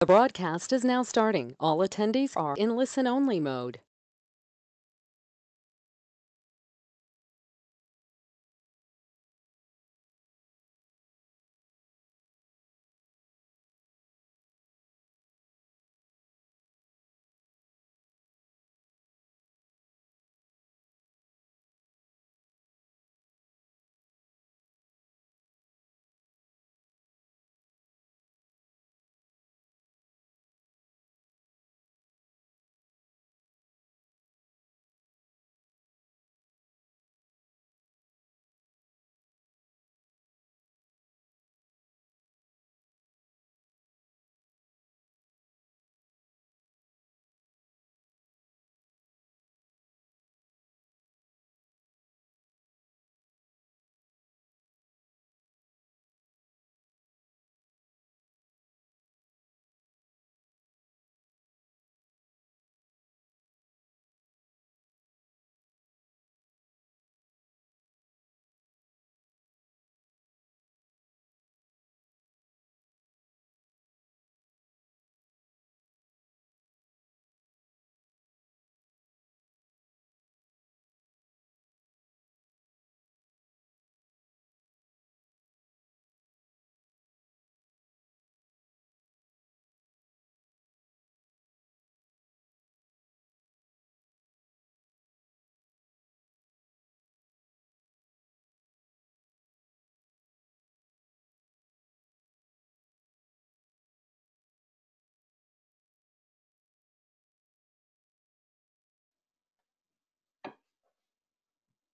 The broadcast is now starting. All attendees are in listen-only mode.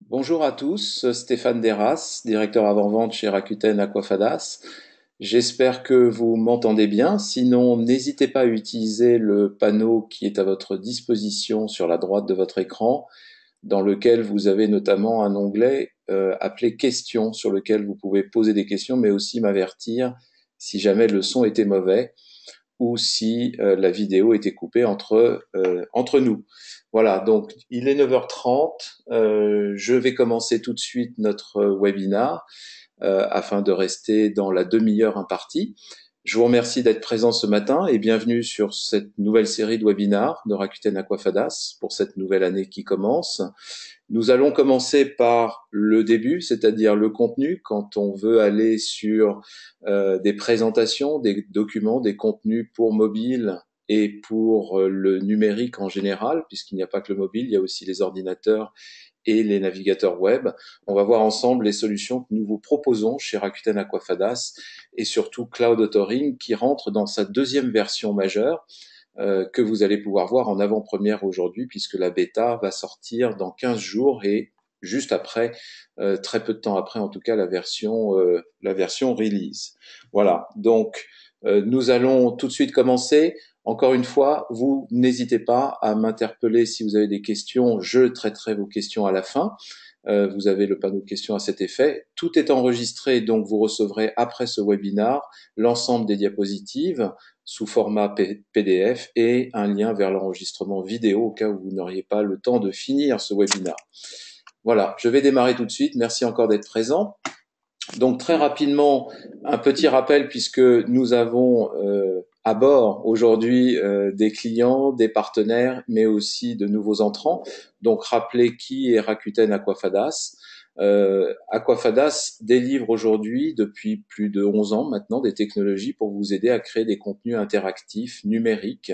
Bonjour à tous, Stéphane Derras, directeur avant-vente chez Rakuten Aquafadas. J'espère que vous m'entendez bien. Sinon, n'hésitez pas à utiliser le panneau qui est à votre disposition sur la droite de votre écran, dans lequel vous avez notamment un onglet appelé Questions, sur lequel vous pouvez poser des questions, mais aussi m'avertir si jamais le son était mauvais ou si la vidéo était coupée entre nous. Voilà, donc il est 9h30, je vais commencer tout de suite notre webinar afin de rester dans la demi-heure impartie. Je vous remercie d'être présent ce matin et bienvenue sur cette nouvelle série de webinars de Rakuten Aquafadas pour cette nouvelle année qui commence. Nous allons commencer par le début, c'est-à-dire le contenu, quand on veut aller sur des présentations, des documents, des contenus pour mobile et pour le numérique en général, puisqu'il n'y a pas que le mobile, il y a aussi les ordinateurs et les navigateurs web. On va voir ensemble les solutions que nous vous proposons chez Rakuten Aquafadas et surtout Cloud Authoring qui rentre dans sa deuxième version majeure que vous allez pouvoir voir en avant-première aujourd'hui puisque la bêta va sortir dans 15 jours et juste après, très peu de temps après en tout cas, la version release. Voilà, donc nous allons tout de suite commencer. Encore une fois, vous n'hésitez pas à m'interpeller si vous avez des questions. Je traiterai vos questions à la fin. Vous avez le panneau de questions à cet effet. Tout est enregistré, donc vous recevrez après ce webinar l'ensemble des diapositives sous format PDF et un lien vers l'enregistrement vidéo au cas où vous n'auriez pas le temps de finir ce webinar. Voilà, je vais démarrer tout de suite. Merci encore d'être présent. Donc très rapidement, un petit rappel puisque nous avons à bord aujourd'hui des clients, des partenaires, mais aussi de nouveaux entrants. Donc rappelez qui est Rakuten Aquafadas. Aquafadas délivre aujourd'hui, depuis plus de 11 ans maintenant, des technologies pour vous aider à créer des contenus interactifs, numériques,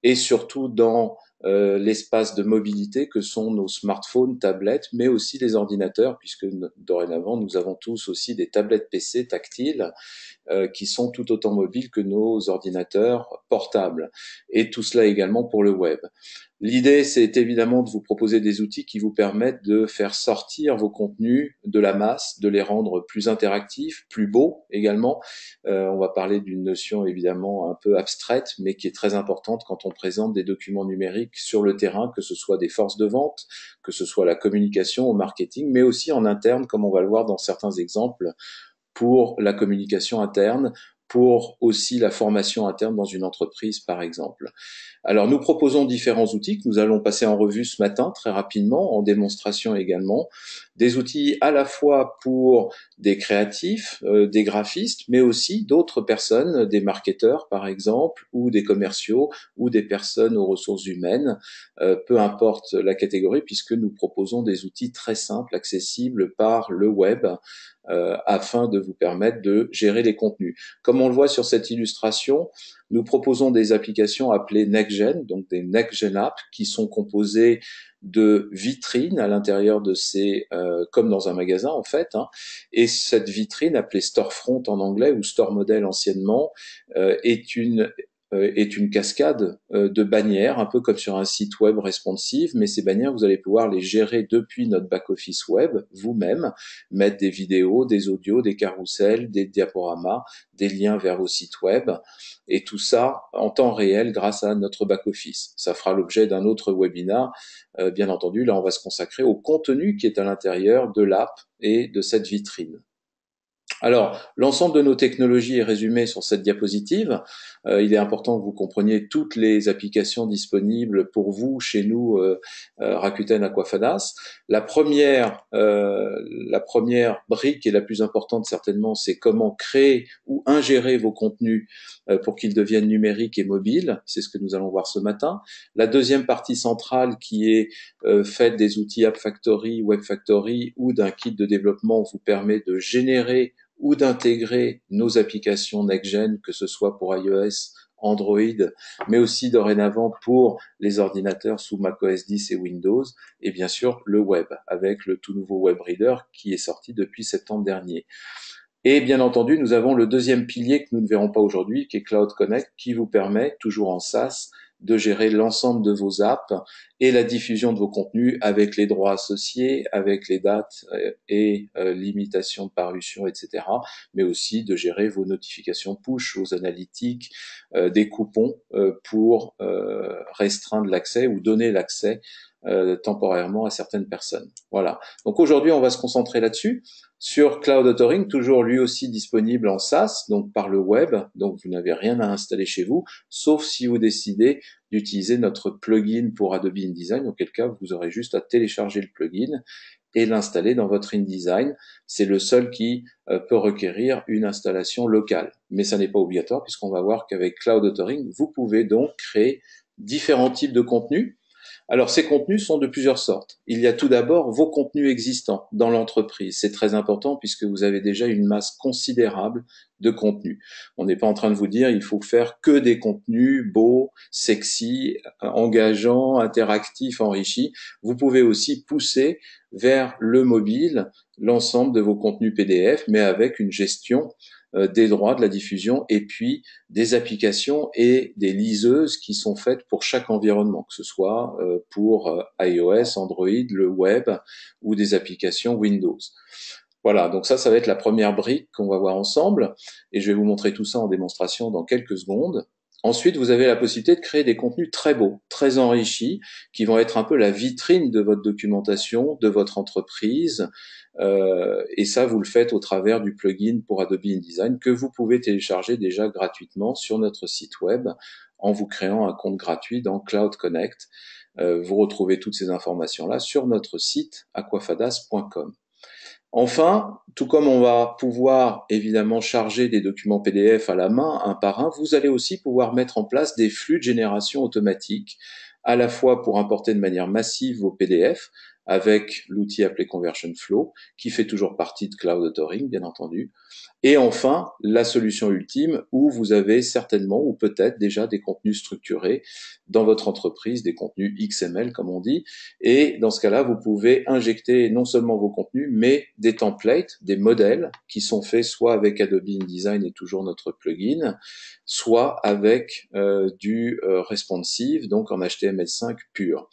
et surtout dans l'espace de mobilité que sont nos smartphones, tablettes, mais aussi les ordinateurs, puisque dorénavant nous avons tous aussi des tablettes PC tactiles qui sont tout autant mobiles que nos ordinateurs portables. Et tout cela également pour le web. L'idée, c'est évidemment de vous proposer des outils qui vous permettent de faire sortir vos contenus de la masse, de les rendre plus interactifs, plus beaux également. On va parler d'une notion évidemment un peu abstraite, mais qui est très importante quand on présente des documents numériques sur le terrain, que ce soit des forces de vente, que ce soit la communication au marketing, mais aussi en interne, comme on va le voir dans certains exemples, pour la communication interne, pour aussi la formation interne dans une entreprise, par exemple. Alors, nous proposons différents outils que nous allons passer en revue ce matin, très rapidement, en démonstration également. Des outils à la fois pour des créatifs, des graphistes, mais aussi d'autres personnes, des marketeurs, par exemple, ou des commerciaux, ou des personnes aux ressources humaines, peu importe la catégorie, puisque nous proposons des outils très simples, accessibles par le web, afin de vous permettre de gérer les contenus. Comme on le voit sur cette illustration, nous proposons des applications appelées NextGen, donc des NextGen Apps, qui sont composées de vitrines à l'intérieur de ces, comme dans un magasin en fait, hein, et cette vitrine appelée Storefront en anglais ou Store Model anciennement est une cascade de bannières, un peu comme sur un site web responsive, mais ces bannières, vous allez pouvoir les gérer depuis notre back-office web, vous-même, mettre des vidéos, des audios, des carousels, des diaporamas, des liens vers vos sites web, et tout ça en temps réel grâce à notre back-office. Ça fera l'objet d'un autre webinar, bien entendu. Là, on va se consacrer au contenu qui est à l'intérieur de l'app et de cette vitrine. Alors, l'ensemble de nos technologies est résumé sur cette diapositive. Il est important que vous compreniez toutes les applications disponibles pour vous, chez nous, Rakuten Aquafadas. La première brique et la plus importante certainement, c'est comment créer ou ingérer vos contenus pour qu'ils deviennent numériques et mobiles. C'est ce que nous allons voir ce matin. La deuxième partie centrale qui est faite des outils App Factory, Web Factory ou d'un kit de développement vous permet de générer ou d'intégrer nos applications next-gen, que ce soit pour iOS, Android, mais aussi dorénavant pour les ordinateurs sous macOS 10 et Windows, et bien sûr le web, avec le tout nouveau Web Reader qui est sorti depuis septembre dernier. Et bien entendu, nous avons le deuxième pilier que nous ne verrons pas aujourd'hui, qui est Cloud Connect, qui vous permet, toujours en SaaS, de gérer l'ensemble de vos apps et la diffusion de vos contenus avec les droits associés, avec les dates et limitations de parution, etc. Mais aussi de gérer vos notifications push, vos analytiques, des coupons pour restreindre l'accès ou donner l'accès temporairement à certaines personnes. Voilà. Donc aujourd'hui, on va se concentrer là-dessus. Sur Cloud Authoring, toujours lui aussi disponible en SaaS, donc par le web, donc vous n'avez rien à installer chez vous, sauf si vous décidez d'utiliser notre plugin pour Adobe InDesign, auquel cas vous aurez juste à télécharger le plugin et l'installer dans votre InDesign. C'est le seul qui peut requérir une installation locale, mais ça n'est pas obligatoire puisqu'on va voir qu'avec Cloud Authoring, vous pouvez donc créer différents types de contenus. Alors, ces contenus sont de plusieurs sortes. Il y a tout d'abord vos contenus existants dans l'entreprise. C'est très important puisque vous avez déjà une masse considérable de contenus. On n'est pas en train de vous dire il faut faire que des contenus beaux, sexy, engageants, interactifs, enrichis. Vous pouvez aussi pousser vers le mobile l'ensemble de vos contenus PDF, mais avec une gestion des droits de la diffusion et puis des applications et des liseuses qui sont faites pour chaque environnement, que ce soit pour iOS, Android, le web ou des applications Windows. Voilà, donc ça va être la première brique qu'on va voir ensemble et je vais vous montrer tout ça en démonstration dans quelques secondes. Ensuite, vous avez la possibilité de créer des contenus très beaux, très enrichis, qui vont être un peu la vitrine de votre documentation, de votre entreprise. Et ça, vous le faites au travers du plugin pour Adobe InDesign que vous pouvez télécharger déjà gratuitement sur notre site web en vous créant un compte gratuit dans Cloud Connect. Vous retrouvez toutes ces informations-là sur notre site aquafadas.com. Enfin, tout comme on va pouvoir évidemment charger des documents PDF à la main, un par un, vous allez aussi pouvoir mettre en place des flux de génération automatique, à la fois pour importer de manière massive vos PDF, avec l'outil appelé Conversion Flow, qui fait toujours partie de Cloud Authoring, bien entendu. Et enfin, la solution ultime où vous avez certainement ou peut-être déjà des contenus structurés dans votre entreprise, des contenus XML comme on dit. Et dans ce cas-là, vous pouvez injecter non seulement vos contenus, mais des templates, des modèles qui sont faits soit avec Adobe InDesign et toujours notre plugin, soit avec du responsive, donc en HTML5 pur.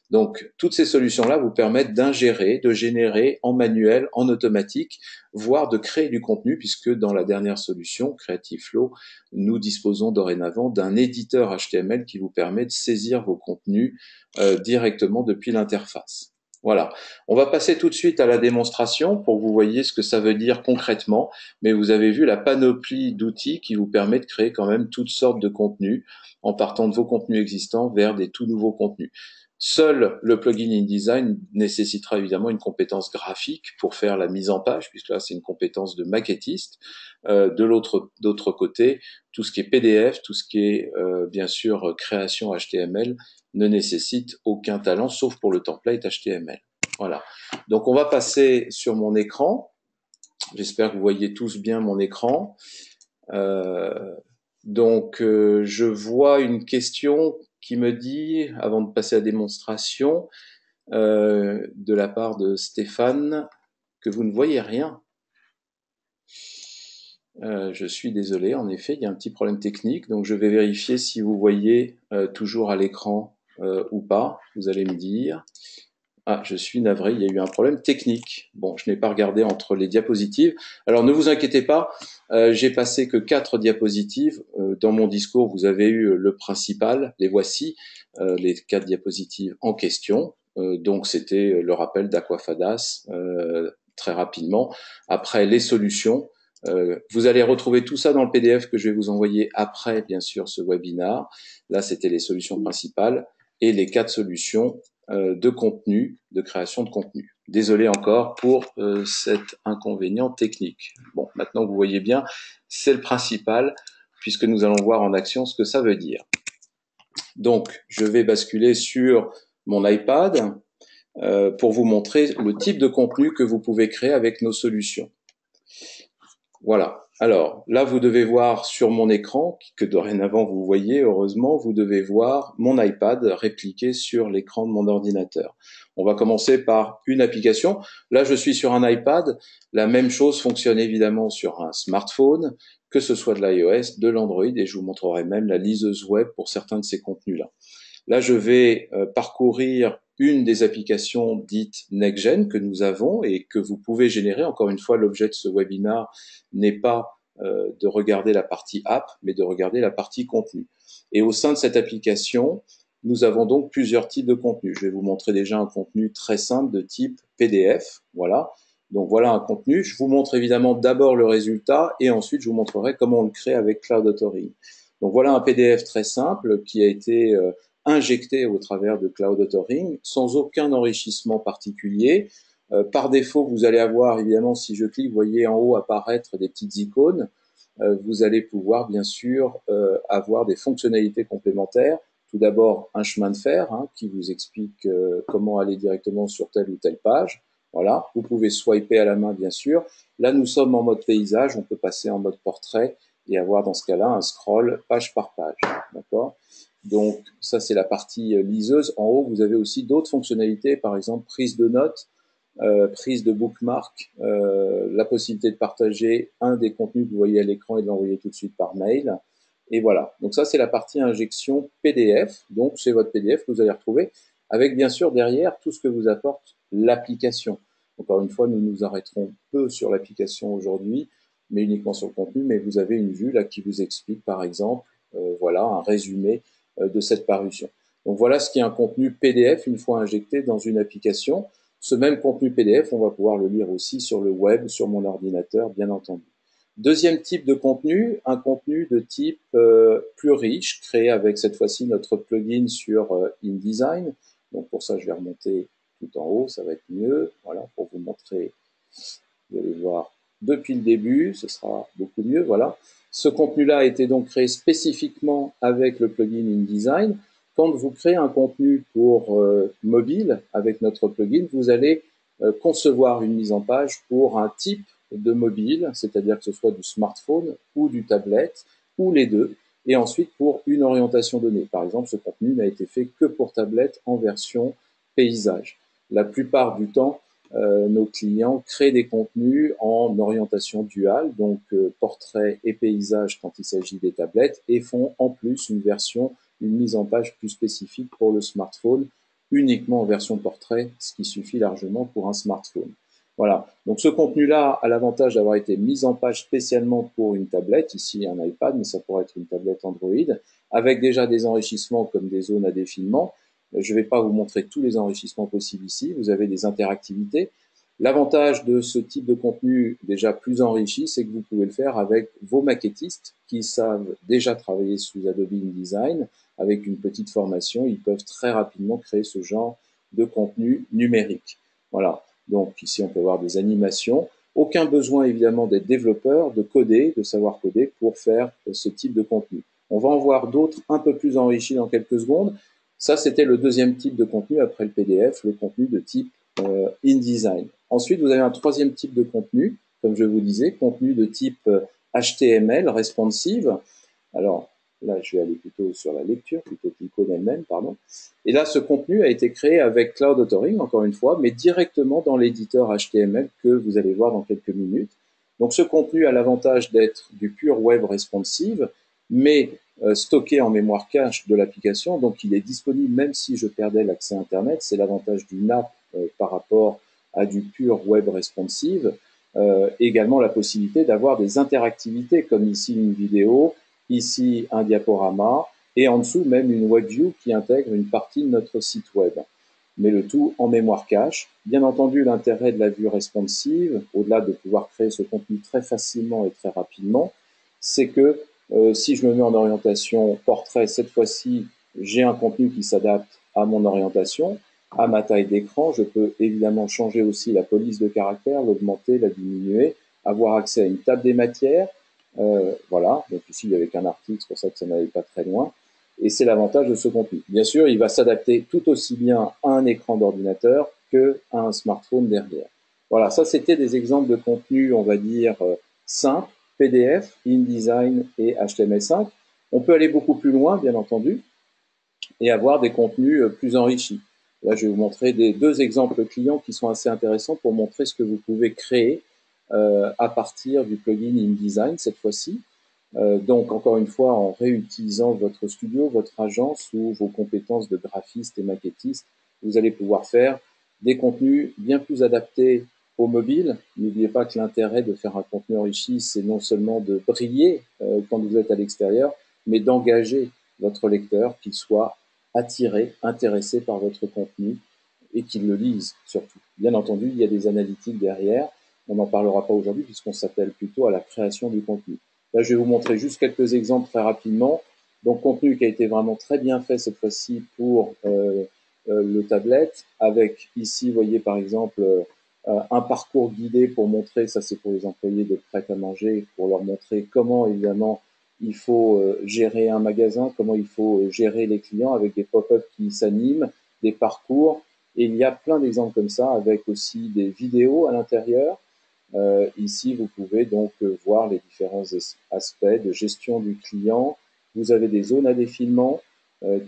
Donc, toutes ces solutions-là vous permettent d'ingérer, de générer en manuel, en automatique, voire de créer du contenu, puisque dans la dernière solution, Creative Flow, nous disposons dorénavant d'un éditeur HTML qui vous permet de saisir vos contenus directement depuis l'interface. Voilà. On va passer tout de suite à la démonstration pour que vous voyez ce que ça veut dire concrètement. Mais vous avez vu la panoplie d'outils qui vous permet de créer quand même toutes sortes de contenus en partant de vos contenus existants vers des tout nouveaux contenus. Seul le plugin InDesign nécessitera évidemment une compétence graphique pour faire la mise en page, puisque là c'est une compétence de maquettiste. D'autre côté, tout ce qui est PDF, tout ce qui est bien sûr création HTML ne nécessite aucun talent, sauf pour le template HTML. Voilà. Donc on va passer sur mon écran. J'espère que vous voyez tous bien mon écran. Je vois une question qui me dit, avant de passer à la démonstration, de la part de Stéphane, que vous ne voyez rien. Je suis désolé, en effet, il y a un petit problème technique, donc je vais vérifier si vous voyez toujours à l'écran ou pas. Vous allez me dire. Ah, je suis navré, il y a eu un problème technique. Bon, je n'ai pas regardé entre les diapositives. Alors ne vous inquiétez pas, j'ai passé que 4 diapositives. Dans mon discours, vous avez eu le principal, les voici, les 4 diapositives en question. Donc c'était le rappel d'Aquafadas très rapidement. Après, les solutions. Vous allez retrouver tout ça dans le PDF que je vais vous envoyer après, bien sûr, ce webinar. Là, c'était les solutions principales et les 4 solutions de contenu, de création de contenu. Désolé encore pour cet inconvénient technique. Bon, maintenant que vous voyez bien, c'est le principal, puisque nous allons voir en action ce que ça veut dire. Donc, je vais basculer sur mon iPad pour vous montrer le type de contenu que vous pouvez créer avec nos solutions. Voilà. Alors, là, vous devez voir sur mon écran, que dorénavant vous voyez, heureusement, vous devez voir mon iPad répliqué sur l'écran de mon ordinateur. On va commencer par une application. Là, je suis sur un iPad. La même chose fonctionne évidemment sur un smartphone, que ce soit de l'iOS, de l'Android, et je vous montrerai même la liseuse web pour certains de ces contenus-là. Là, je vais parcourir une des applications dites Next-Gen que nous avons et que vous pouvez générer. Encore une fois, l'objet de ce webinar n'est pas de regarder la partie app, mais de regarder la partie contenu. Et au sein de cette application, nous avons donc plusieurs types de contenus. Je vais vous montrer déjà un contenu très simple de type PDF. Voilà. Donc voilà un contenu. Je vous montre évidemment d'abord le résultat et ensuite je vous montrerai comment on le crée avec Cloud Authoring. Donc voilà un PDF très simple qui a été injecté au travers de Cloud Authoring sans aucun enrichissement particulier. Par défaut, vous allez avoir, évidemment, si je clique, vous voyez en haut apparaître des petites icônes. Vous allez pouvoir, bien sûr, avoir des fonctionnalités complémentaires. Tout d'abord, un chemin de fer qui vous explique comment aller directement sur telle ou telle page. Voilà, vous pouvez swiper à la main, bien sûr. Là, nous sommes en mode paysage, on peut passer en mode portrait et avoir dans ce cas-là un scroll page par page. D'accord ? Donc ça, c'est la partie liseuse. En haut, vous avez aussi d'autres fonctionnalités, par exemple prise de notes, prise de bookmark, la possibilité de partager un des contenus que vous voyez à l'écran et de l'envoyer tout de suite par mail. Et voilà. Donc ça, c'est la partie injection PDF. Donc c'est votre PDF que vous allez retrouver avec bien sûr derrière tout ce que vous apporte l'application. Encore une fois, nous nous arrêterons peu sur l'application aujourd'hui, mais uniquement sur le contenu. Mais vous avez une vue là qui vous explique, par exemple, voilà un résumé de cette parution. Donc voilà ce qui est un contenu PDF une fois injecté dans une application. Ce même contenu PDF, on va pouvoir le lire aussi sur le web, sur mon ordinateur, bien entendu. Deuxième type de contenu, un contenu de type plus riche, créé avec cette fois-ci notre plugin sur InDesign. Donc pour ça, je vais remonter tout en haut, ça va être mieux. Voilà, pour vous montrer, vous allez voir depuis le début, ce sera beaucoup mieux. Voilà. Ce contenu-là a été donc créé spécifiquement avec le plugin InDesign. Quand vous créez un contenu pour mobile avec notre plugin, vous allez concevoir une mise en page pour un type de mobile, c'est-à-dire que ce soit du smartphone ou du tablette, ou les deux, et ensuite pour une orientation donnée. Par exemple, ce contenu n'a été fait que pour tablette en version paysage. La plupart du temps, nos clients créent des contenus en orientation duale, donc portrait et paysage quand il s'agit des tablettes, et font en plus une mise en page plus spécifique pour le smartphone, uniquement en version portrait, ce qui suffit largement pour un smartphone. Voilà. Donc ce contenu-là a l'avantage d'avoir été mis en page spécialement pour une tablette, ici un iPad, mais ça pourrait être une tablette Android, avec déjà des enrichissements comme des zones à défilement, Je ne vais pas vous montrer tous les enrichissements possibles ici. Vous avez des interactivités. L'avantage de ce type de contenu déjà plus enrichi, c'est que vous pouvez le faire avec vos maquettistes qui savent déjà travailler sous Adobe InDesign. Avec une petite formation, ils peuvent très rapidement créer ce genre de contenu numérique. Voilà. Donc ici, on peut voir des animations. Aucun besoin évidemment d'être développeur, de coder, de savoir coder pour faire ce type de contenu. On va en voir d'autres un peu plus enrichis dans quelques secondes. Ça, c'était le deuxième type de contenu après le PDF, le contenu de type InDesign. Ensuite, vous avez un troisième type de contenu, comme je vous disais, contenu de type HTML, responsive. Alors, là, je vais aller plutôt sur la lecture, plutôt que l'icône elle-même, pardon. Et là, ce contenu a été créé avec Cloud Authoring, encore une fois, mais directement dans l'éditeur HTML que vous allez voir dans quelques minutes. Donc, ce contenu a l'avantage d'être du pur web responsive, mais stocké en mémoire cache de l'application. Donc, il est disponible même si je perdais l'accès Internet. C'est l'avantage d'une app par rapport à du pur web responsive. Également, la possibilité d'avoir des interactivités, comme ici une vidéo, ici un diaporama, et en dessous même une WebView qui intègre une partie de notre site web. Mais le tout en mémoire cache. Bien entendu, l'intérêt de la vue responsive, au-delà de pouvoir créer ce contenu très facilement et très rapidement, c'est que si je me mets en orientation portrait, cette fois-ci, j'ai un contenu qui s'adapte à mon orientation, à ma taille d'écran. Je peux évidemment changer aussi la police de caractère, l'augmenter, la diminuer, avoir accès à une table des matières. Voilà, donc ici il y avait qu'un article, c'est pour ça que ça n'allait pas très loin. Et c'est l'avantage de ce contenu. Bien sûr, il va s'adapter tout aussi bien à un écran d'ordinateur qu'à un smartphone derrière. Voilà, ça c'était des exemples de contenu, on va dire, simples, PDF, InDesign et HTML5. On peut aller beaucoup plus loin, bien entendu, et avoir des contenus plus enrichis. Là, je vais vous montrer deux exemples clients qui sont assez intéressants pour montrer ce que vous pouvez créer à partir du plugin InDesign cette fois-ci. Donc, encore une fois, en réutilisant votre studio, votre agence ou vos compétences de graphiste et maquettiste, vous allez pouvoir faire des contenus bien plus adaptés au mobile. N'oubliez pas que l'intérêt de faire un contenu enrichi, c'est non seulement de briller quand vous êtes à l'extérieur, mais d'engager votre lecteur, qu'il soit attiré, intéressé par votre contenu et qu'il le lise surtout. Bien entendu, il y a des analytiques derrière. On n'en parlera pas aujourd'hui puisqu'on s'appelle plutôt à la création du contenu. Là, je vais vous montrer juste quelques exemples très rapidement. Donc, contenu qui a été vraiment très bien fait cette fois-ci pour le tablette, avec ici, vous voyez par exemple un parcours guidé pour montrer, ça c'est pour les employés de prêt à manger, pour leur montrer comment évidemment il faut gérer un magasin, comment il faut gérer les clients avec des pop-up qui s'animent, des parcours. Et il y a plein d'exemples comme ça, avec aussi des vidéos à l'intérieur. Ici, vous pouvez donc voir les différents aspects de gestion du client. Vous avez des zones à défilement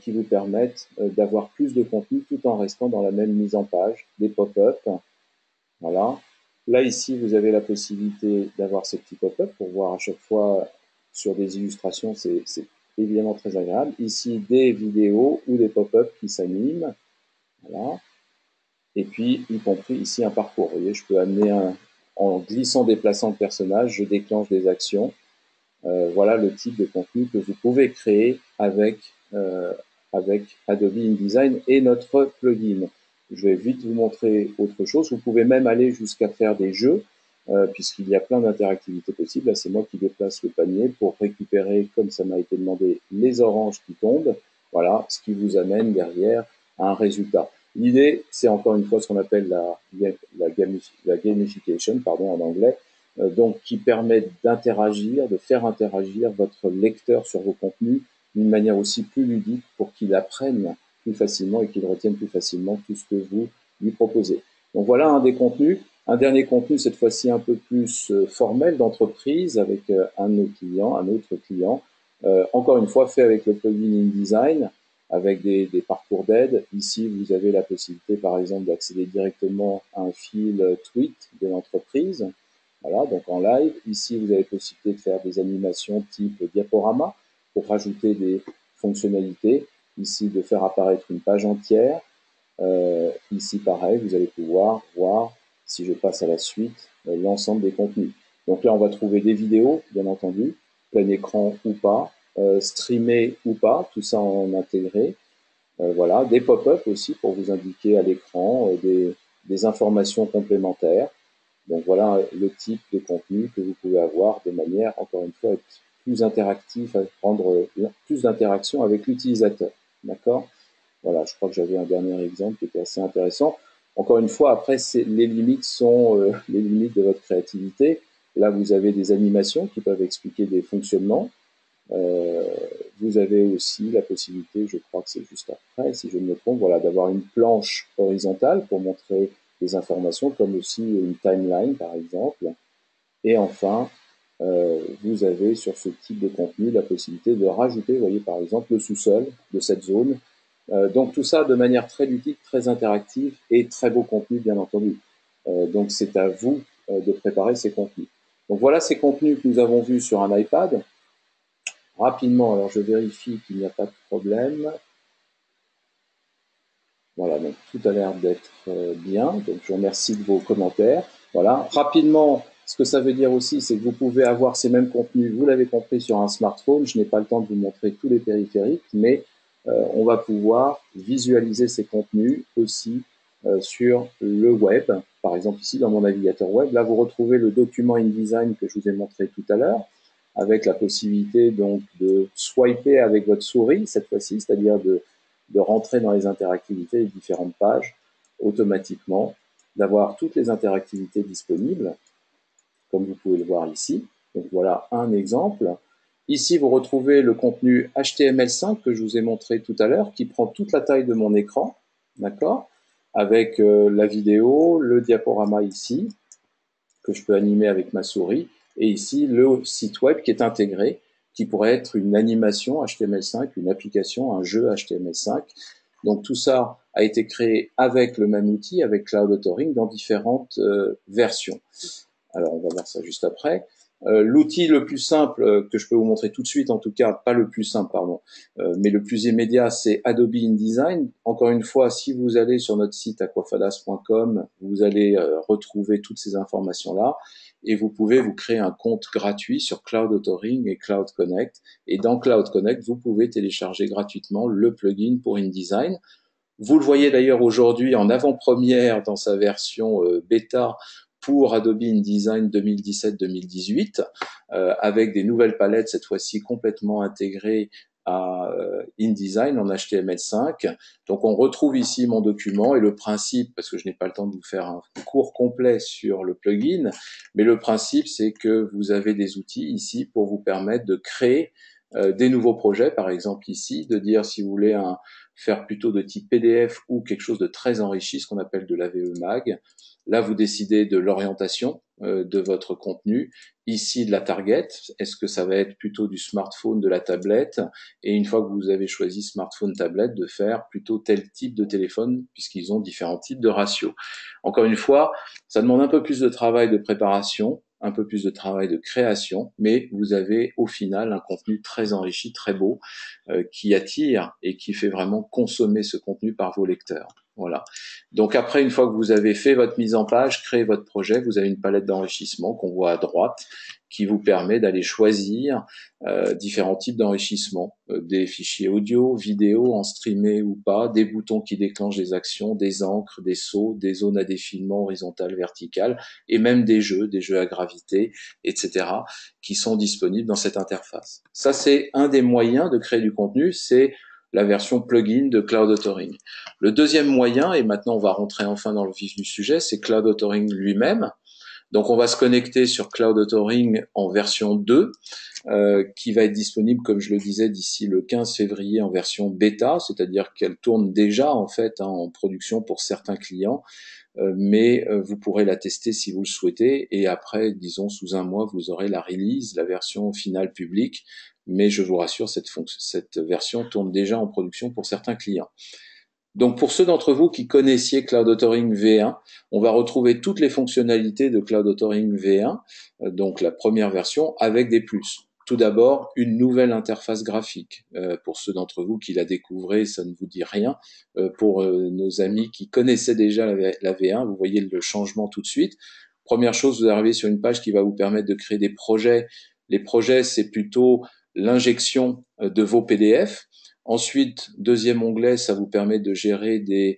qui vous permettent d'avoir plus de contenu tout en restant dans la même mise en page, des pop-up. Voilà. Là, ici, vous avez la possibilité d'avoir ces petits pop-up pour voir à chaque fois sur des illustrations, c'est évidemment très agréable. Ici, des vidéos ou des pop-up qui s'animent. Voilà. Et puis, y compris ici un parcours. Vous voyez, je peux amener en glissant, déplaçant le personnage, je déclenche des actions. Voilà le type de contenu que vous pouvez créer avec Adobe InDesign et notre plugin. Je vais vite vous montrer autre chose. Vous pouvez même aller jusqu'à faire des jeux, puisqu'il y a plein d'interactivités possibles. Là, c'est moi qui déplace le panier pour récupérer, comme ça m'a été demandé, les oranges qui tombent. Voilà, ce qui vous amène derrière à un résultat. L'idée, c'est encore une fois ce qu'on appelle la gamification, pardon, en anglais, donc qui permet d'interagir, de faire interagir votre lecteur sur vos contenus d'une manière aussi plus ludique pour qu'il apprenne plus facilement et qu'il retienne plus facilement tout ce que vous lui proposez. Donc voilà un des contenus. Un dernier contenu, cette fois-ci un peu plus formel d'entreprise avec un de nos clients, un autre client. Encore une fois, fait avec le plugin InDesign, avec des parcours d'aide. Ici, vous avez la possibilité, par exemple, d'accéder directement à un fil tweet de l'entreprise. Voilà, donc en live. Ici, vous avez la possibilité de faire des animations type diaporama pour rajouter des fonctionnalités. Ici, de faire apparaître une page entière. Ici, pareil, vous allez pouvoir voir, si je passe à la suite, l'ensemble des contenus. Donc là, on va trouver des vidéos, bien entendu, plein écran ou pas, streamé ou pas, tout ça en intégré. Voilà, des pop-up aussi pour vous indiquer à l'écran des informations complémentaires. Donc voilà le type de contenu que vous pouvez avoir de manière, encore une fois, à être plus interactif, à prendre plus d'interaction avec l'utilisateur. D'accord? Voilà, je crois que j'avais un dernier exemple qui était assez intéressant. Encore une fois, après, les limites sont les limites de votre créativité. Là, vous avez des animations qui peuvent expliquer des fonctionnements. Euh, Vous avez aussi la possibilité, je crois que c'est juste après, si je ne me trompe, voilà, d'avoir une planche horizontale pour montrer des informations, comme aussi une timeline, par exemple. Et enfin, vous avez sur ce type de contenu la possibilité de rajouter, vous voyez, par exemple, le sous-sol de cette zone. Donc tout ça de manière très ludique, très interactive et très beau contenu, bien entendu. Donc c'est à vous de préparer ces contenus. Donc voilà ces contenus que nous avons vus sur un iPad. Rapidement, alors je vérifie qu'il n'y a pas de problème. Voilà, donc tout a l'air d'être bien. Donc je vous remercie de vos commentaires. Voilà, rapidement, ce que ça veut dire aussi, c'est que vous pouvez avoir ces mêmes contenus, vous l'avez compris, sur un smartphone. Je n'ai pas le temps de vous montrer tous les périphériques, mais on va pouvoir visualiser ces contenus aussi sur le web. Par exemple, ici, dans mon navigateur web, là, vous retrouvez le document InDesign que je vous ai montré tout à l'heure, avec la possibilité donc de swiper avec votre souris cette fois-ci, c'est-à-dire de rentrer dans les interactivités des différentes pages automatiquement, d'avoir toutes les interactivités disponibles, comme vous pouvez le voir ici. Donc voilà un exemple. Ici, vous retrouvez le contenu HTML5 que je vous ai montré tout à l'heure, qui prend toute la taille de mon écran, d'accord, avec la vidéo, le diaporama ici, que je peux animer avec ma souris, et ici le site web qui est intégré, qui pourrait être une animation HTML5, une application, un jeu HTML5. Donc tout ça a été créé avec le même outil, avec Cloud Authoring, dans différentes versions. Alors on va voir ça juste après. L'outil le plus simple que je peux vous montrer tout de suite, en tout cas pas le plus simple, pardon, mais le plus immédiat, c'est Adobe InDesign. Encore une fois, si vous allez sur notre site aquafadas.com, vous allez retrouver toutes ces informations-là et vous pouvez vous créer un compte gratuit sur Cloud Authoring et Cloud Connect. Et dans Cloud Connect, vous pouvez télécharger gratuitement le plugin pour InDesign. Vous le voyez d'ailleurs aujourd'hui en avant-première dans sa version bêta pour Adobe InDesign 2017-2018, avec des nouvelles palettes, cette fois-ci complètement intégrées à InDesign en HTML5. Donc on retrouve ici mon document et le principe, parce que je n'ai pas le temps de vous faire un cours complet sur le plugin, mais le principe c'est que vous avez des outils ici pour vous permettre de créer des nouveaux projets, par exemple ici, de dire si vous voulez faire plutôt de type PDF ou quelque chose de très enrichi, ce qu'on appelle de l'AVE Mag. Là, vous décidez de l'orientation de votre contenu. Ici, de la target. Est-ce que ça va être plutôt du smartphone, de la tablette? Et une fois que vous avez choisi smartphone, tablette, de faire plutôt tel type de téléphone, puisqu'ils ont différents types de ratios. Encore une fois, ça demande un peu plus de travail de préparation, un peu plus de travail de création, mais vous avez au final un contenu très enrichi, très beau, qui attire et qui fait vraiment consommer ce contenu par vos lecteurs. Voilà. Donc après, une fois que vous avez fait votre mise en page, créé votre projet, vous avez une palette d'enrichissement qu'on voit à droite qui vous permet d'aller choisir différents types d'enrichissement, des fichiers audio, vidéo, en streamé ou pas, des boutons qui déclenchent des actions, des encres, des sauts, des zones à défilement horizontales, verticales, et même des jeux à gravité, etc., qui sont disponibles dans cette interface. Ça, c'est un des moyens de créer du contenu, c'est la version plugin de Cloud Authoring. Le deuxième moyen, et maintenant on va rentrer enfin dans le vif du sujet, c'est Cloud Authoring lui-même. Donc on va se connecter sur Cloud Authoring en version 2, qui va être disponible, comme je le disais, d'ici le 15 février en version bêta, c'est-à-dire qu'elle tourne déjà en fait en production pour certains clients, mais vous pourrez la tester si vous le souhaitez, et après, disons, sous un mois, vous aurez la release, la version finale publique, mais je vous rassure, cette version tourne déjà en production pour certains clients. Donc pour ceux d'entre vous qui connaissiez Cloud Authoring V1, on va retrouver toutes les fonctionnalités de Cloud Authoring V1, donc la première version, avec des plus. Tout d'abord, une nouvelle interface graphique. Pour ceux d'entre vous qui la découvrez, ça ne vous dit rien. Pour nos amis qui connaissaient déjà la V1, vous voyez le changement tout de suite. Première chose, vous arrivez sur une page qui va vous permettre de créer des projets. Les projets, c'est plutôt l'injection de vos PDF. Ensuite, deuxième onglet, ça vous permet de gérer des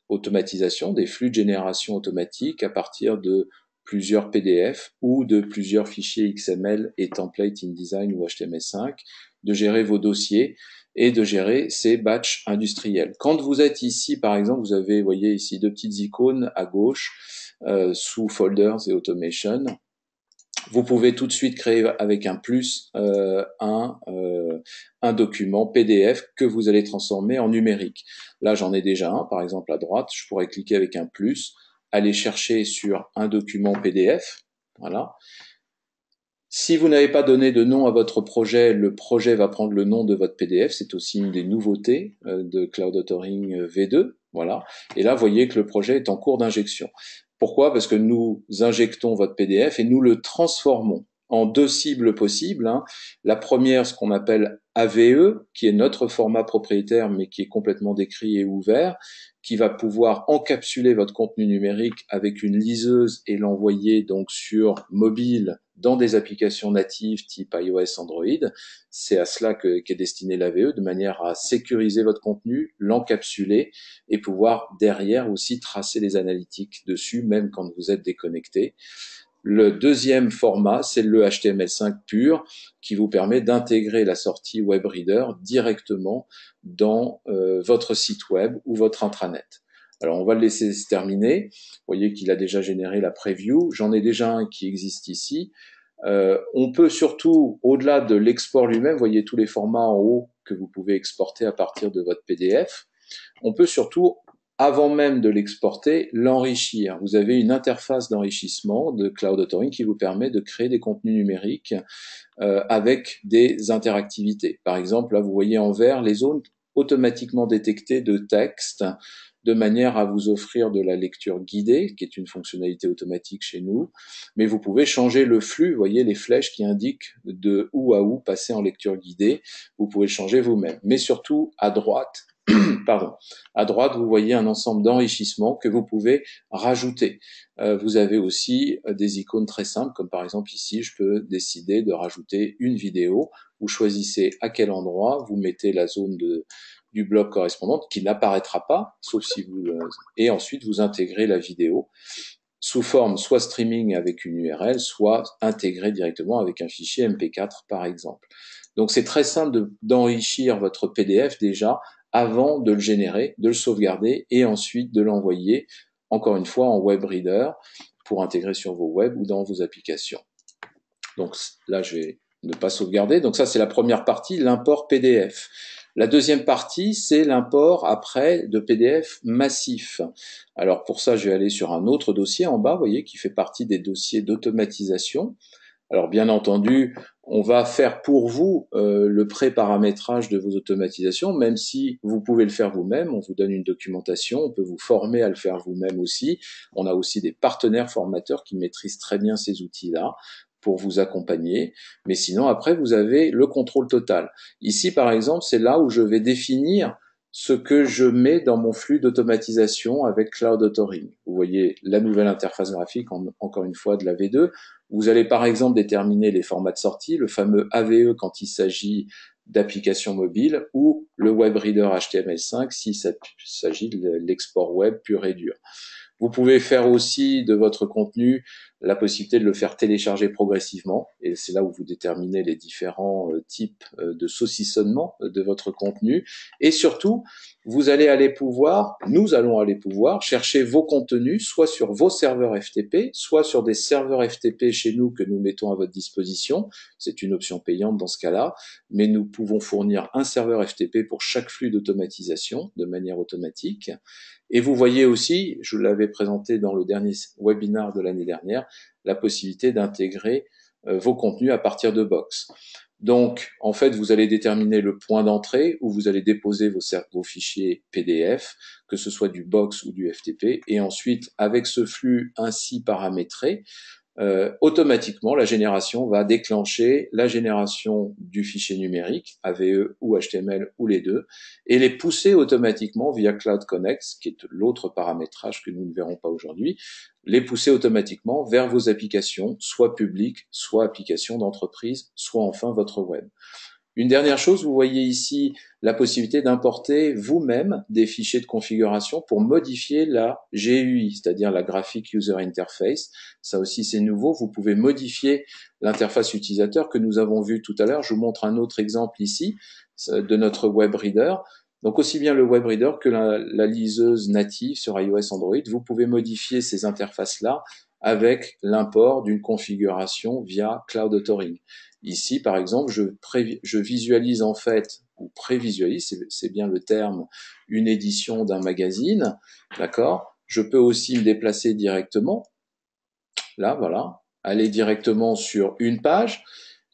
automatisations, des flux de génération automatique à partir de plusieurs PDF ou de plusieurs fichiers XML et template InDesign ou HTML5, de gérer vos dossiers et de gérer ces batchs industriels. Quand vous êtes ici, par exemple, vous avez, voyez ici, deux petites icônes à gauche sous Folders et Automation. Vous pouvez tout de suite créer avec un plus un document PDF que vous allez transformer en numérique. Là, j'en ai déjà un, par exemple à droite. Je pourrais cliquer avec un plus, aller chercher sur un document PDF. Voilà. Si vous n'avez pas donné de nom à votre projet, le projet va prendre le nom de votre PDF. C'est aussi une des nouveautés de Cloud Authoring V2. Voilà. Et là, vous voyez que le projet est en cours d'injection. Pourquoi? Parce que nous injectons votre PDF et nous le transformons en deux cibles possibles. La première, ce qu'on appelle AVE, qui est notre format propriétaire, mais qui est complètement décrit et ouvert, qui va pouvoir encapsuler votre contenu numérique avec une liseuse et l'envoyer donc sur mobile dans des applications natives type iOS, Android. C'est à cela qu'est destinée l'AVE, de manière à sécuriser votre contenu, l'encapsuler et pouvoir derrière aussi tracer les analytiques dessus, même quand vous êtes déconnecté. Le deuxième format, c'est le HTML5 pur, qui vous permet d'intégrer la sortie WebReader directement dans votre site web ou votre intranet. Alors, on va le laisser se terminer. Vous voyez qu'il a déjà généré la preview. J'en ai déjà un qui existe ici. On peut surtout, au-delà de l'export lui-même, vous voyez tous les formats en haut que vous pouvez exporter à partir de votre PDF. On peut surtout, avant même de l'exporter, l'enrichir. Vous avez une interface d'enrichissement de Cloud Authoring qui vous permet de créer des contenus numériques avec des interactivités. Par exemple, là, vous voyez en vert les zones automatiquement détectées de texte de manière à vous offrir de la lecture guidée, qui est une fonctionnalité automatique chez nous, mais vous pouvez changer le flux, vous voyez les flèches qui indiquent de où à où passer en lecture guidée, vous pouvez le changer vous-même. Mais surtout, à droite, pardon, à droite, vous voyez un ensemble d'enrichissements que vous pouvez rajouter. Vous avez aussi des icônes très simples, comme par exemple ici, je peux décider de rajouter une vidéo. Vous choisissez à quel endroit, vous mettez la zone du bloc correspondante qui n'apparaîtra pas, sauf si vous et ensuite vous intégrez la vidéo sous forme soit streaming avec une URL, soit intégrée directement avec un fichier MP4 par exemple. Donc c'est très simple d'enrichir votre PDF déjà avant de le générer, de le sauvegarder et ensuite de l'envoyer encore une fois en WebReader pour intégrer sur vos web ou dans vos applications. Donc là je vais ne pas sauvegarder. Donc ça c'est la première partie, l'import PDF. La deuxième partie, c'est l'import après de PDF massif. Alors pour ça, je vais aller sur un autre dossier en bas, vous voyez, qui fait partie des dossiers d'automatisation. Alors bien entendu, on va faire pour vous le pré-paramétrage de vos automatisations, même si vous pouvez le faire vous-même. On vous donne une documentation, on peut vous former à le faire vous-même aussi. On a aussi des partenaires formateurs qui maîtrisent très bien ces outils-là pour vous accompagner. Mais sinon, après, vous avez le contrôle total. Ici, par exemple, c'est là où je vais définir ce que je mets dans mon flux d'automatisation avec Cloud Authoring. Vous voyez la nouvelle interface graphique, encore une fois, de la V2. Vous allez par exemple déterminer les formats de sortie, le fameux AVE quand il s'agit d'applications mobiles ou le WebReader HTML5 s'il s'agit de l'export web pur et dur. Vous pouvez faire aussi de votre contenu la possibilité de le faire télécharger progressivement, et c'est là où vous déterminez les différents types de saucissonnement de votre contenu. Et surtout, nous allons aller pouvoir chercher vos contenus soit sur vos serveurs FTP, soit sur des serveurs FTP chez nous que nous mettons à votre disposition. C'est une option payante dans ce cas-là, mais nous pouvons fournir un serveur FTP pour chaque flux d'automatisation de manière automatique. Et vous voyez aussi, je l'avais présenté dans le dernier webinaire de l'année dernière, la possibilité d'intégrer vos contenus à partir de Box. Donc, en fait, vous allez déterminer le point d'entrée où vous allez déposer vos fichiers PDF, que ce soit du Box ou du FTP, et ensuite, avec ce flux ainsi paramétré, automatiquement, la génération va déclencher la génération du fichier numérique, AVE ou HTML ou les deux, et les pousser automatiquement via Cloud Connect, qui est l'autre paramétrage que nous ne verrons pas aujourd'hui, les pousser automatiquement vers vos applications, soit publiques, soit applications d'entreprise, soit enfin votre web. Une dernière chose, vous voyez ici la possibilité d'importer vous-même des fichiers de configuration pour modifier la GUI, c'est-à-dire la Graphic User Interface. Ça aussi, c'est nouveau. Vous pouvez modifier l'interface utilisateur que nous avons vu tout à l'heure. Je vous montre un autre exemple ici de notre web reader. Donc aussi bien le web reader que la liseuse native sur iOS Android, vous pouvez modifier ces interfaces-là avec l'import d'une configuration via Cloud Authoring. Ici, par exemple, je visualise en fait, ou prévisualise, c'est bien le terme, une édition d'un magazine, d'accord? Je peux aussi me déplacer directement, là, voilà, aller directement sur une page.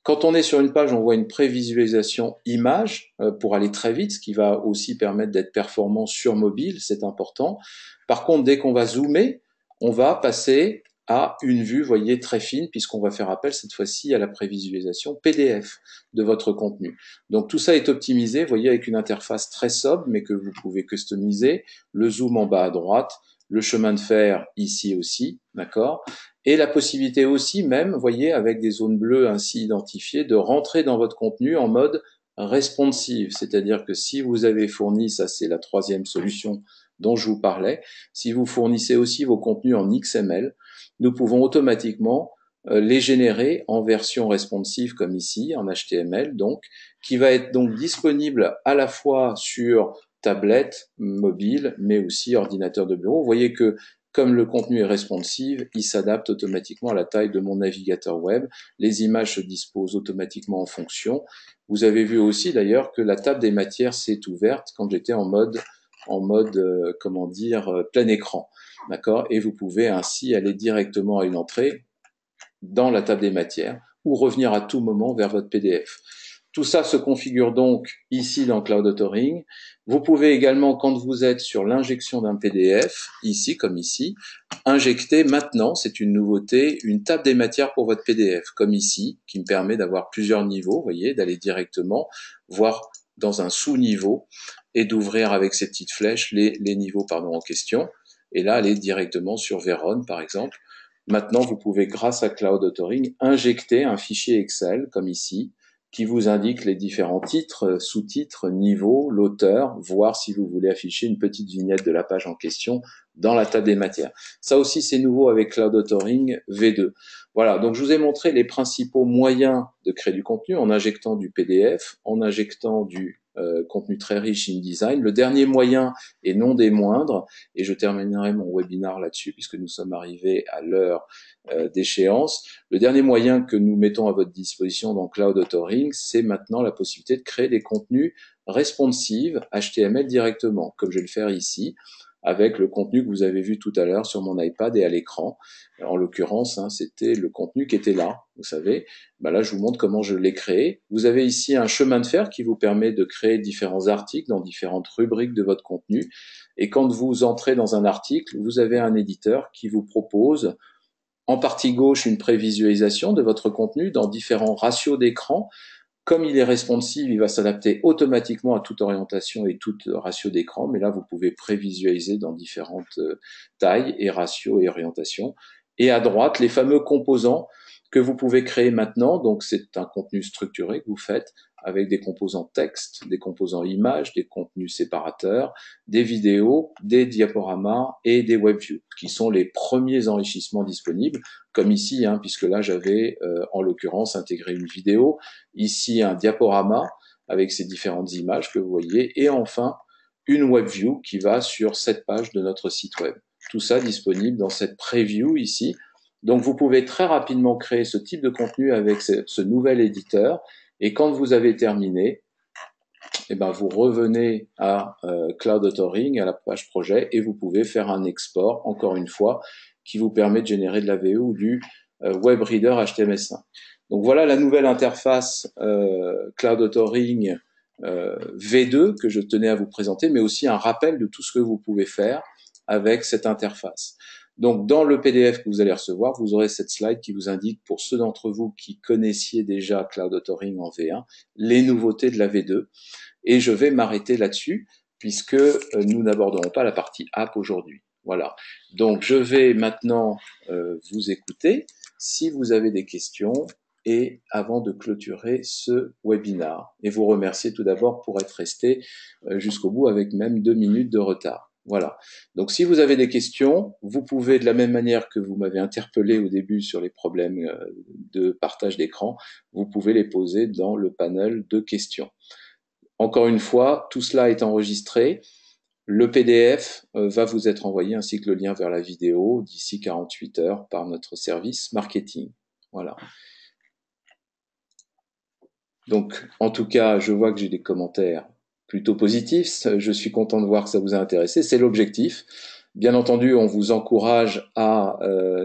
Quand on est sur une page, on voit une prévisualisation image pour aller très vite, ce qui va aussi permettre d'être performant sur mobile, c'est important. Par contre, dès qu'on va zoomer, on va passer à une vue, voyez, très fine, puisqu'on va faire appel cette fois-ci à la prévisualisation PDF de votre contenu. Donc tout ça est optimisé, voyez, avec une interface très sobre, mais que vous pouvez customiser, le zoom en bas à droite, le chemin de fer ici aussi, d'accord? Et la possibilité aussi même, voyez, avec des zones bleues ainsi identifiées, de rentrer dans votre contenu en mode responsive. C'est-à-dire que si vous avez fourni, ça c'est la troisième solution dont je vous parlais, si vous fournissez aussi vos contenus en XML, nous pouvons automatiquement les générer en version responsive comme ici, en HTML donc, qui va être donc disponible à la fois sur tablette, mobile, mais aussi ordinateur de bureau. Vous voyez que comme le contenu est responsive, il s'adapte automatiquement à la taille de mon navigateur web. Les images se disposent automatiquement en fonction. Vous avez vu aussi d'ailleurs que la table des matières s'est ouverte quand j'étais en mode comment dire, plein écran. D'accord? Et vous pouvez ainsi aller directement à une entrée dans la table des matières ou revenir à tout moment vers votre PDF. Tout ça se configure donc ici dans Cloud Authoring. Vous pouvez également, quand vous êtes sur l'injection d'un PDF, ici comme ici, injecter maintenant, c'est une nouveauté, une table des matières pour votre PDF, comme ici, qui me permet d'avoir plusieurs niveaux, vous voyez, d'aller directement voir dans un sous-niveau et d'ouvrir avec ces petites flèches les niveaux en question. Et là, aller directement sur Veron, par exemple. Maintenant, vous pouvez, grâce à Cloud Authoring, injecter un fichier Excel, comme ici, qui vous indique les différents titres, sous-titres, niveaux, l'auteur, voir si vous voulez afficher une petite vignette de la page en question dans la table des matières. Ça aussi, c'est nouveau avec Cloud Authoring V2. Voilà, donc je vous ai montré les principaux moyens de créer du contenu en injectant du PDF, en injectant du contenu très riche InDesign. Le dernier moyen, et non des moindres, et je terminerai mon webinaire là-dessus puisque nous sommes arrivés à l'heure d'échéance. Le dernier moyen que nous mettons à votre disposition dans Cloud Authoring, c'est maintenant la possibilité de créer des contenus responsive HTML directement, comme je vais le faire ici, avec le contenu que vous avez vu tout à l'heure sur mon iPad et à l'écran. En l'occurrence, c'était le contenu qui était là, vous savez. Là, je vous montre comment je l'ai créé. Vous avez ici un chemin de fer qui vous permet de créer différents articles dans différentes rubriques de votre contenu. Et quand vous entrez dans un article, vous avez un éditeur qui vous propose en partie gauche une prévisualisation de votre contenu dans différents ratios d'écran. Comme il est responsive, il va s'adapter automatiquement à toute orientation et toute ratio d'écran, mais là, vous pouvez prévisualiser dans différentes tailles et ratios et orientations. Et à droite, les fameux composants que vous pouvez créer maintenant. Donc, c'est un contenu structuré que vous faites avec des composants texte, des composants images, des contenus séparateurs, des vidéos, des diaporamas et des WebViews, qui sont les premiers enrichissements disponibles, comme ici, puisque là, j'avais en l'occurrence intégré une vidéo, ici un diaporama avec ces différentes images que vous voyez, et enfin une WebView qui va sur cette page de notre site web. Tout ça disponible dans cette preview ici. Donc vous pouvez très rapidement créer ce type de contenu avec ce nouvel éditeur, et quand vous avez terminé, vous revenez à Cloud Authoring, à la page projet, et vous pouvez faire un export, encore une fois, qui vous permet de générer de la VE ou du Web Reader HTML5. Donc voilà la nouvelle interface Cloud Authoring V2 que je tenais à vous présenter, mais aussi un rappel de tout ce que vous pouvez faire avec cette interface. Donc dans le PDF que vous allez recevoir, vous aurez cette slide qui vous indique, pour ceux d'entre vous qui connaissiez déjà Cloud Authoring en V1, les nouveautés de la V2. Et je vais m'arrêter là-dessus, puisque nous n'aborderons pas la partie app aujourd'hui. Voilà. Donc je vais maintenant vous écouter. Si vous avez des questions, et avant de clôturer ce webinaire. Et vous remercier tout d'abord pour être resté jusqu'au bout avec même 2 minutes de retard. Voilà. Donc si vous avez des questions, vous pouvez, de la même manière que vous m'avez interpellé au début sur les problèmes de partage d'écran, vous pouvez les poser dans le panel de questions. Encore une fois, tout cela est enregistré. Le PDF va vous être envoyé ainsi que le lien vers la vidéo d'ici 48 heures par notre service marketing. Voilà. Donc, en tout cas, je vois que j'ai des commentaires plutôt positifs. Je suis content de voir que ça vous a intéressé. C'est l'objectif. Bien entendu, on vous encourage à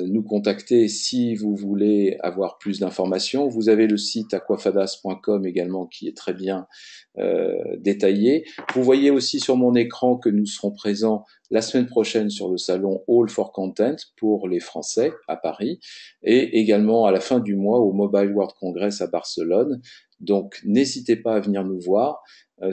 nous contacter si vous voulez avoir plus d'informations. Vous avez le site aquafadas.com également qui est très bien détaillé. Vous voyez aussi sur mon écran que nous serons présents la semaine prochaine sur le salon All for Content pour les Français à Paris et également à la fin du mois au Mobile World Congress à Barcelone. Donc n'hésitez pas à venir nous voir.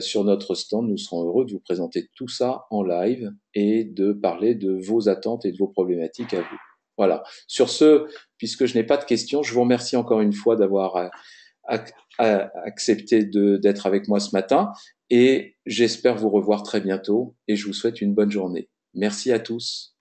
Sur notre stand, nous serons heureux de vous présenter tout ça en live et de parler de vos attentes et de vos problématiques à vous. Voilà. Sur ce, puisque je n'ai pas de questions, je vous remercie encore une fois d'avoir accepté d'être avec moi ce matin et j'espère vous revoir très bientôt et je vous souhaite une bonne journée. Merci à tous.